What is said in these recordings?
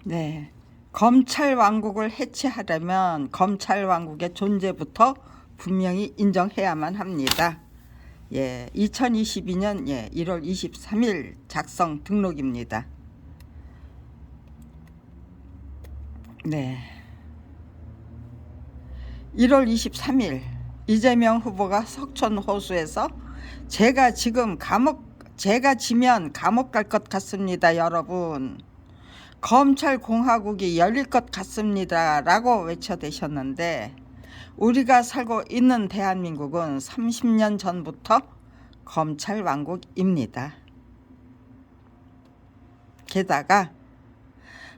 네. 검찰 왕국을 해체하려면 검찰 왕국의 존재부터 분명히 인정해야만 합니다. 예, 2022년 1월 23일 작성 등록입니다. 네. 1월 23일 이재명 후보가 석촌 호수에서 제가 지면 감옥 갈 것 같습니다, 여러분. 검찰공화국이 열릴 것 같습니다 라고 외쳐대셨는데, 우리가 살고 있는 대한민국은 30년 전부터 검찰왕국입니다. 게다가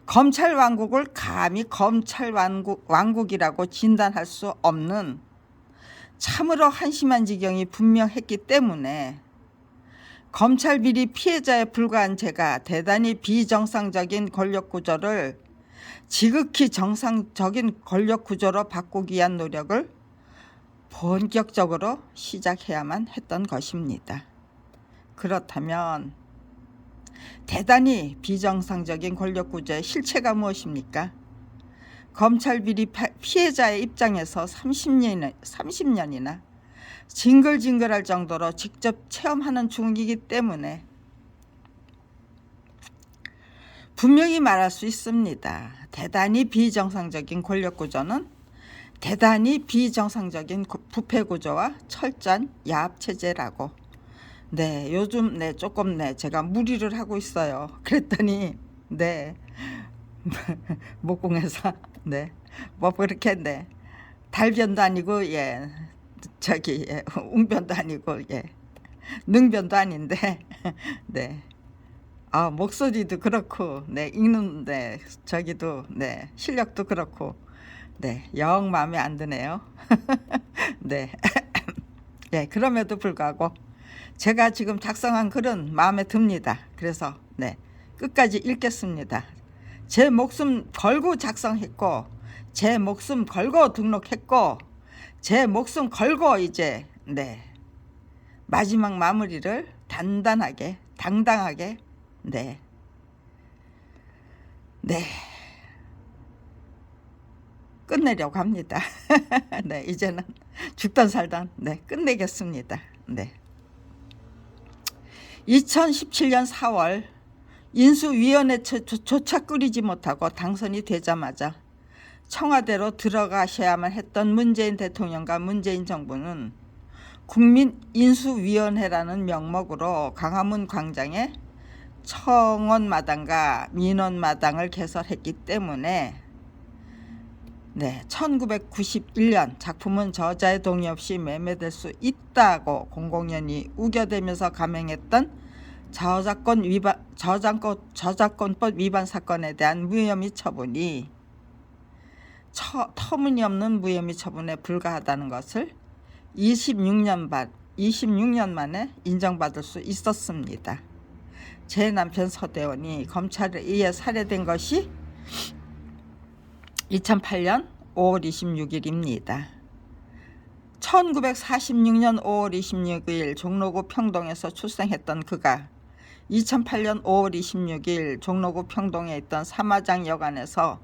검찰왕국을 감히 검찰왕국이라고 진단할 수 없는 참으로 한심한 지경이 분명했기 때문에 검찰 비리 피해자에 불과한 제가 대단히 비정상적인 권력구조를 지극히 정상적인 권력구조로 바꾸기 위한 노력을 본격적으로 시작해야만 했던 것입니다. 그렇다면 대단히 비정상적인 권력구조의 실체가 무엇입니까? 검찰 비리 피해자의 입장에서 30년이나 징글징글할 정도로 직접 체험하는 중이기 때문에 분명히 말할 수 있습니다. 대단히 비정상적인 권력구조는 대단히 비정상적인 부패구조와 철저한 야합체제라고. 네, 요즘 조금 제가 무리를 하고 있어요. 그랬더니 목공에서 뭐 그렇게 달변도 아니고 웅변도 아니고 능변도 아닌데 목소리도 그렇고 읽는데 저기도 실력도 그렇고 영 마음에 안 드네요. 그럼에도 불구하고 제가 지금 작성한 글은 마음에 듭니다. 그래서 끝까지 읽겠습니다. 제 목숨 걸고 작성했고, 제 목숨 걸고 등록했고, 제 목숨 걸고 이제 마지막 마무리를 단단하게 당당하게 끝내려고 합니다. 이제는 죽던 살던 끝내겠습니다. 2017년 4월 인수위원회조차 꾸리지 못하고 당선이 되자마자 청와대로 들어가셔야만 했던 문재인 대통령과 문재인 정부는 국민인수위원회라는 명목으로 광화문 광장에 청원마당과 민원마당을 개설했기 때문에 1991년 작품은 저자의 동의 없이 매매될 수 있다고 공공연히 우겨대면서 감행했던 저작권법 위반 사건에 대한 무혐의 처분이 터무니없는 무혐의 처분에 불과하다는 것을 26년 만에 인정받을 수 있었습니다. 제 남편 서대원이 검찰에 의해 살해된 것이 2008년 5월 26일입니다. 1946년 5월 26일 종로구 평동에서 출생했던 그가 2008년 5월 26일 종로구 평동에 있던 사마장 여관에서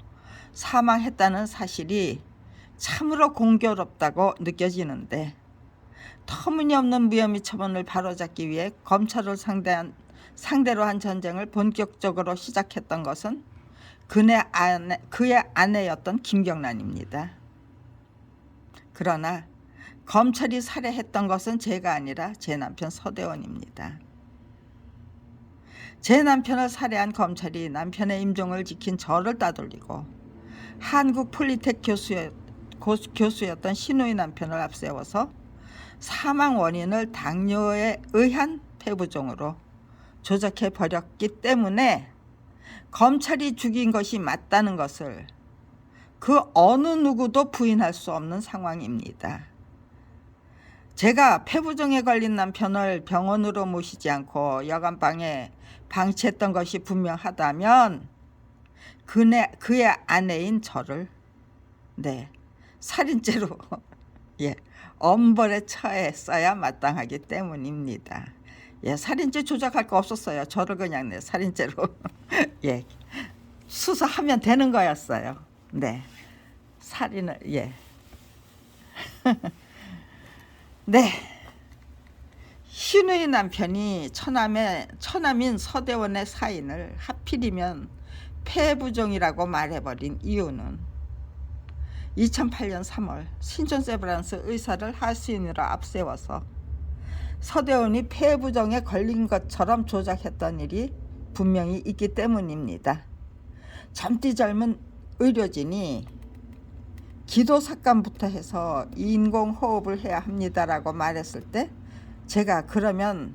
사망했다는 사실이 참으로 공교롭다고 느껴지는데, 터무니없는 무혐의 처분을 바로잡기 위해 검찰을 상대로 한 전쟁을 본격적으로 시작했던 것은 그의 아내였던 김경란입니다. 그러나 검찰이 살해했던 것은 제가 아니라 제 남편 서대원입니다. 제 남편을 살해한 검찰이 남편의 임종을 지킨 저를 따돌리고 한국 폴리텍 교수였던 신우이 남편을 앞세워서 사망 원인을 당뇨에 의한 폐부종으로 조작해 버렸기 때문에 검찰이 죽인 것이 맞다는 것을 그 어느 누구도 부인할 수 없는 상황입니다. 제가 폐부종에 걸린 남편을 병원으로 모시지 않고 여간방에 방치했던 것이 분명하다면 그의 아내인 저를 살인죄로 엄벌에 처했어야 마땅하기 때문입니다. 살인죄 조작할 거 없었어요. 저를 그냥 살인죄로 수사하면 되는 거였어요. 네. 살인을 예. 네. 신우의 남편이 처남인 서대원의 사인을 하필이면 폐부종이라고 말해버린 이유는 2008년 3월 신촌세브란스 의사를 하수인으로 앞세워서 서대원이 폐부종에 걸린 것처럼 조작했던 일이 분명히 있기 때문입니다. 젊디 젊은 의료진이 기도삭감부터 해서 인공호흡을 해야 합니다라고 말했을 때 제가 그러면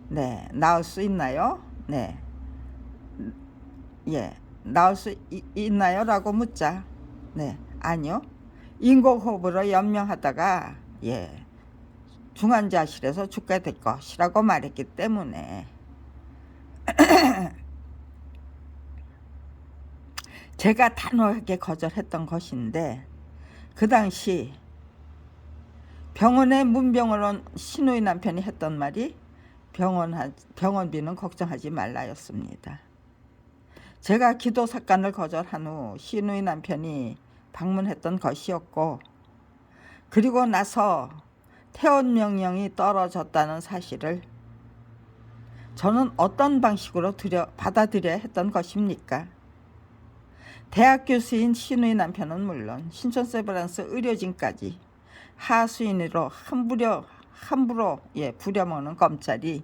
네 나을 수 있나요? 네, 예, 나을 수 있나요? 라고 묻자 네, 아니요. 인공호흡으로 연명하다가 예, 중환자실에서 죽게 될 것이라고 말했기 때문에 제가 단호하게 거절했던 것인데 그 당시 병원에 문병을 온 신우의 남편이 했던 말이 병원비는 걱정하지 말라였습니다. 제가 기도삭간을 거절한 후 신우의 남편이 방문했던 것이었고 그리고 나서 퇴원 명령이 떨어졌다는 사실을 저는 어떤 방식으로 받아들여야 했던 것입니까? 대학 교수인 신우의 남편은 물론 신촌세브란스 의료진까지 하수인으로 함부로 예, 부려먹는 검찰이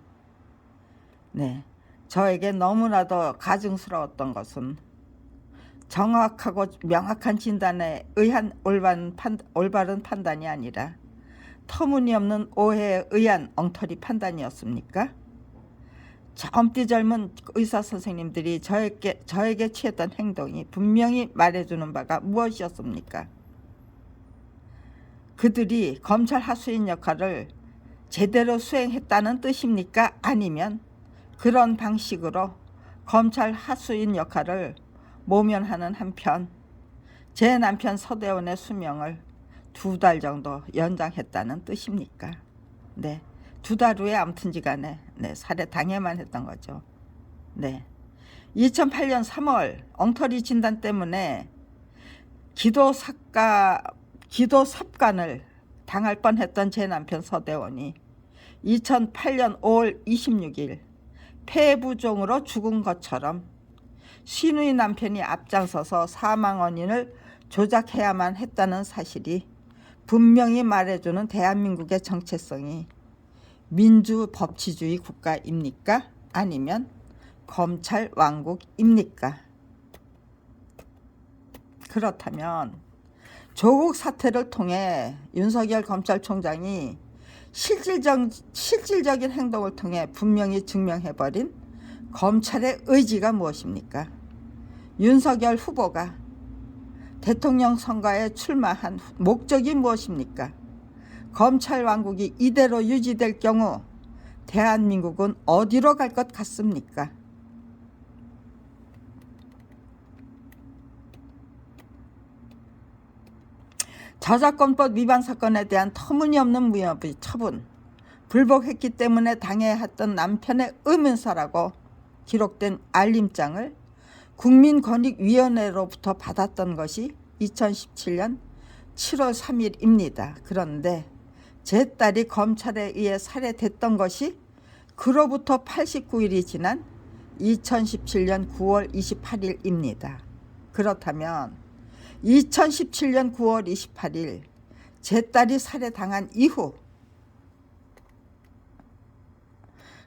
네, 저에게 너무나도 가증스러웠던 것은 정확하고 명확한 진단에 의한 올바른 판단이 아니라 터무니없는 오해에 의한 엉터리 판단이었습니까? 젊디 젊은 의사 선생님들이 저에게 취했던 행동이 분명히 말해주는 바가 무엇이었습니까? 그들이 검찰 하수인 역할을 제대로 수행했다는 뜻입니까? 아니면 그런 방식으로 검찰 하수인 역할을 모면하는 한편 제 남편 서대원의 수명을 2달 정도 연장했다는 뜻입니까? 네, 2달 후에 아무튼지간에 네, 살해 당해만 했던 거죠. 네, 2008년 3월 엉터리 진단 때문에 기도삽관을 당할 뻔했던 제 남편 서대원이 2008년 5월 26일 폐부종으로 죽은 것처럼 신우의 남편이 앞장서서 사망 원인을 조작해야만 했다는 사실이 분명히 말해주는 대한민국의 정체성이 민주법치주의 국가입니까? 아니면 검찰 왕국입니까? 그렇다면 조국 사태를 통해 윤석열 검찰총장이 실질적인 행동을 통해 분명히 증명해버린 검찰의 의지가 무엇입니까? 윤석열 후보가 대통령 선거에 출마한 목적이 무엇입니까? 검찰 왕국이 이대로 유지될 경우 대한민국은 어디로 갈 것 같습니까? 저작권법 위반 사건에 대한 터무니없는 무혐의 처분, 불복했기 때문에 당해야 했던 남편의 의문사라고 기록된 알림장을 국민권익위원회로부터 받았던 것이 2017년 7월 3일입니다. 그런데 제 딸이 검찰에 의해 살해됐던 것이 그로부터 89일이 지난 2017년 9월 28일입니다. 그렇다면 2017년 9월 28일 제 딸이 살해당한 이후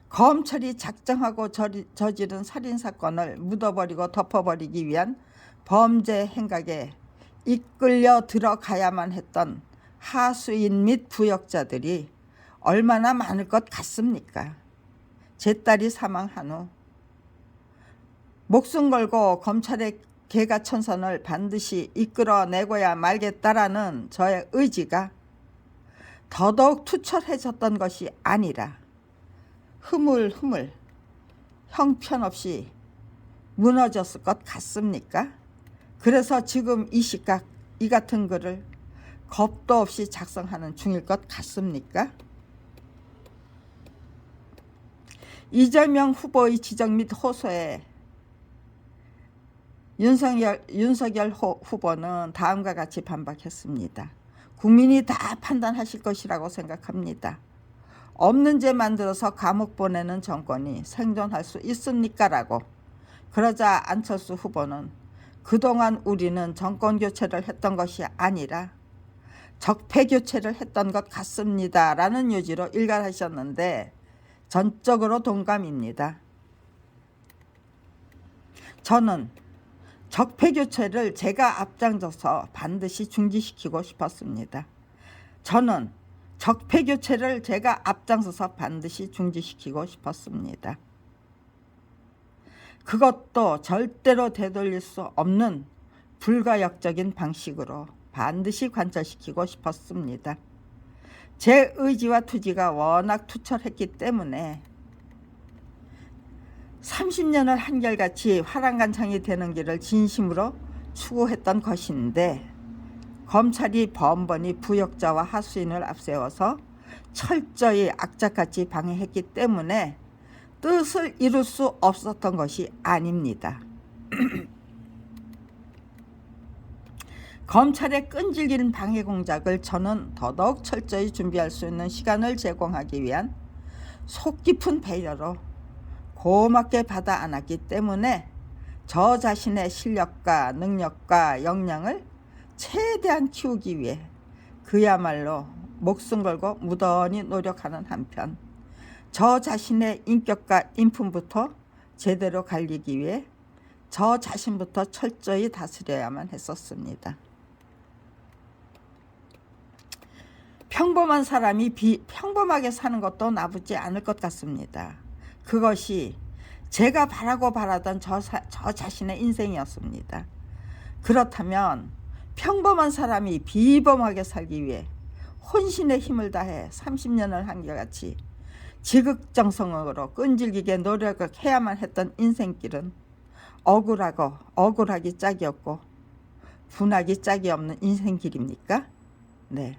검찰이 작정하고 저지른 살인사건을 묻어버리고 덮어버리기 위한 범죄 행각에 이끌려 들어가야만 했던 하수인 및 부역자들이 얼마나 많을 것 같습니까? 제 딸이 사망한 후 목숨 걸고 검찰의 개가천선을 반드시 이끌어내고야 말겠다라는 저의 의지가 더더욱 투철해졌던 것이 아니라 흐물흐물 형편없이 무너졌을 것 같습니까? 그래서 지금 이 시각 이 같은 글을 겁도 없이 작성하는 중일 것 같습니까? 이재명 후보의 지적 및 호소에 윤석열 후보는 다음과 같이 반박했습니다. 국민이 다 판단하실 것이라고 생각합니다. 없는 죄 만들어서 감옥 보내는 정권이 생존할 수 있습니까? 라고. 그러자 안철수 후보는 그동안 우리는 정권 교체를 했던 것이 아니라 적폐 교체를 했던 것 같습니다. 라는 요지로 일갈하셨는데 전적으로 동감입니다. 저는 적폐 교체를 제가 앞장서서 반드시 중지시키고 싶었습니다. 저는 적폐 교체를 제가 앞장서서 반드시 중지시키고 싶었습니다. 그것도 절대로 되돌릴 수 없는 불가역적인 방식으로 반드시 관철시키고 싶었습니다. 제 의지와 투지가 워낙 투철했기 때문에 30년을 한결같이 화랑간창이 되는 길을 진심으로 추구했던 것인데 검찰이 번번이 부역자와 하수인을 앞세워서 철저히 악착같이 방해했기 때문에 뜻을 이룰 수 없었던 것이 아닙니다. 검찰의 끈질긴 방해 공작을 저는 더더욱 철저히 준비할 수 있는 시간을 제공하기 위한 속 깊은 배려로 고맙게 받아 안았기 때문에 저 자신의 실력과 능력과 역량을 최대한 키우기 위해 그야말로 목숨 걸고 무던히 노력하는 한편 저 자신의 인격과 인품부터 제대로 갈리기 위해 저 자신부터 철저히 다스려야만 했었습니다. 평범한 사람이 평범하게 사는 것도 나쁘지 않을 것 같습니다. 그것이 제가 바라던 저 자신의 인생이었습니다. 그렇다면 평범한 사람이 비범하게 살기 위해 혼신의 힘을 다해 30년을 한결같이 지극정성으로 끈질기게 노력을 해야만 했던 인생길은 억울하기 짝이 없고 분하기 짝이 없는 인생길입니까? 네.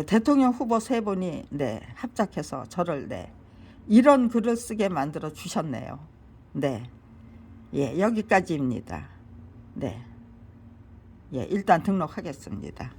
대통령 후보 3분이 합작해서 저를 이런 글을 쓰게 만들어 주셨네요. 여기까지입니다. 일단 등록하겠습니다.